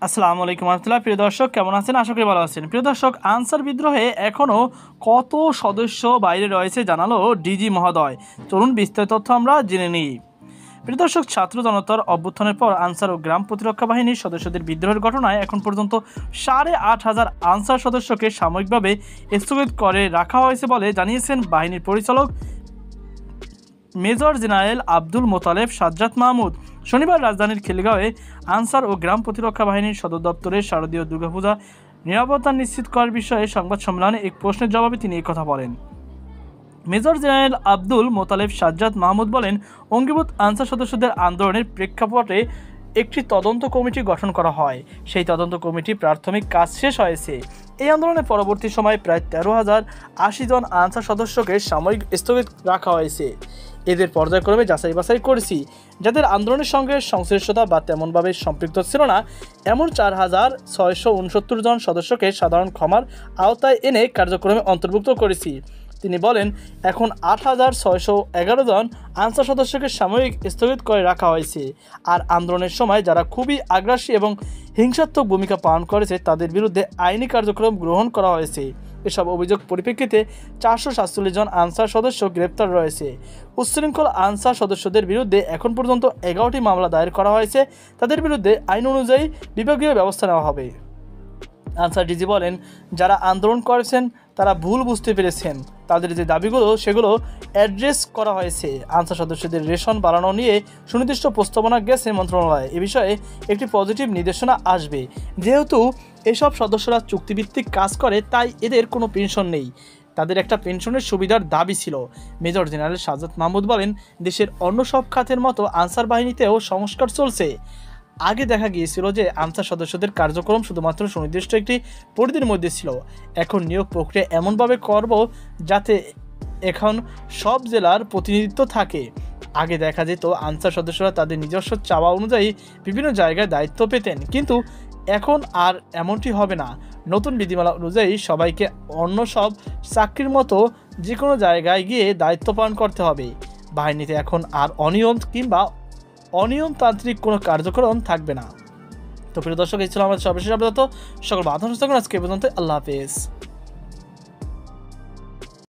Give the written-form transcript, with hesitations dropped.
আসসালামু আলাইকুম রহমতুল্লাহ। প্রিয় দর্শক, কেমন আছেন? আশা করি ভালো আছেন। প্রিয় দর্শক, আনসার বিদ্রোহে এখনও কত সদস্য বাইরে রয়েছে জানালো ডিজি মহোদয়। চলুন বিস্তারিত তথ্য আমরা জেনে নিই। প্রিয় দর্শক, ছাত্র জনতার অভ্যুত্থানের পর আনসার ও গ্রাম প্রতিরক্ষা বাহিনীর সদস্যদের বিদ্রোহের ঘটনায় এখন পর্যন্ত 8,500 আনসার সদস্যকে সাময়িকভাবে স্থগিত করে রাখা হয়েছে বলে জানিয়েছেন বাহিনীর পরিচালক মেজর জেনারেল আব্দুল মোতালেব সাজ্জাদ মাহমুদ। শনিবার রাজধানীর খিলগাঁওয়ে আনসার ও গ্রাম প্রতিরক্ষা বাহিনীর সদর দপ্তরে শারদীয় দুর্গাপূজা নিরাপত্তা নিশ্চিত করার বিষয়ে সংবাদ সম্মেলনে এক প্রশ্নের জবাবে তিনি এই কথা বলেন। মেজর জেনারেল আব্দুল মোতালেব সাজ্জাদ মাহমুদ বলেন, অঙ্গীভূত আনসার সদস্যদের আন্দোলনের প্রেক্ষাপটে একটি তদন্ত কমিটি গঠন করা হয়। সেই তদন্ত কমিটি প্রাথমিক কাজ শেষ হয়েছে। এই আন্দোলনের পরবর্তী সময়ে প্রায় 13,080 জন আনসার সদস্যকে সাময়িক স্থগিত রাখা হয়েছে। এদের পর্যায়ক্রমে যাচাই বাছাই করেছি। যাদের আন্দোলনের সঙ্গে সংশ্লিষ্টতা বা তেমনভাবে সম্পৃক্ত ছিল না, এমন 4,669 জন সদস্যকে সাধারণ ক্ষমার আওতায় এনে কার্যক্রমে অন্তর্ভুক্ত করেছি। তিনি বলেন, এখন 8,611 জন আনসার সদস্যকে সাময়িক স্থগিত করে রাখা হয়েছে। আর আন্দোলনের সময় যারা খুবই আগ্রাসী এবং হিংসাত্মক ভূমিকা পালন করেছে তাদের বিরুদ্ধে আইনি কার্যক্রম গ্রহণ করা হয়েছে। এসব অভিযোগ পরিপ্রেক্ষিতে 447 জন আনসার সদস্য গ্রেপ্তার রয়েছে। উচ্ছৃঙ্খল আনসার সদস্যদের বিরুদ্ধে এখন পর্যন্ত 11টি মামলা দায়ের করা হয়েছে। তাদের বিরুদ্ধে আইন অনুযায়ী বিভাগীয় ব্যবস্থা নেওয়া হবে। আনসার ডিজি বলেন, যারা আন্দোলন করেছেন তারা ভুল বুঝতে পেরেছেন। তাদের যে দাবিগুলো সেগুলো অ্যাড্রেস করা হয়েছে। আনসার সদস্যদের রেশন বাড়ানো নিয়ে সুনির্দিষ্ট প্রস্তাবনা গেছে মন্ত্রণালয়ে। এ বিষয়ে একটি পজিটিভ নির্দেশনা আসবে। যেহেতু এসব সদস্যরা চুক্তিভিত্তিক কাজ করে, তাই এদের কোনো পেনশন নেই। তাদের একটা পেনশনের সুবিধার দাবি ছিল। মেজর জেনারেল সাজ্জাদ মাহমুদ বলেন, দেশের অন্য সব খাতের মতো আনসার বাহিনীতেও সংস্কার চলছে। আগে দেখা গিয়েছিল যে আনসার সদস্যদের কার্যক্রম শুধুমাত্র সুনির্দিষ্ট একটি পরিধির মধ্যে ছিল। এখন নিয়োগ প্রক্রিয়া এমনভাবে করব যাতে এখন সব জেলার প্রতিনিধিত্ব থাকে। আগে দেখা যেত আনসার সদস্যরা তাদের নিজস্ব চাওয়া অনুযায়ী বিভিন্ন জায়গায় দায়িত্ব পেতেন, কিন্তু এখন আর এমনটি হবে না। নতুন বিধিমালা অনুযায়ী সবাইকে অন্য সব চাকরির মতো যে কোনো জায়গায় গিয়ে দায়িত্ব পালন করতে হবে। বাহিনীতে এখন আর অনিয়মতান্ত্রিক কোনো কার্যক্রম থাকবে না। তো প্রিয় দর্শক, এই ছিল আমাদের সর্বশেষ আপডেট। সকল বাধা আজকে পর্যন্ত। আল্লাহ হাফেজ।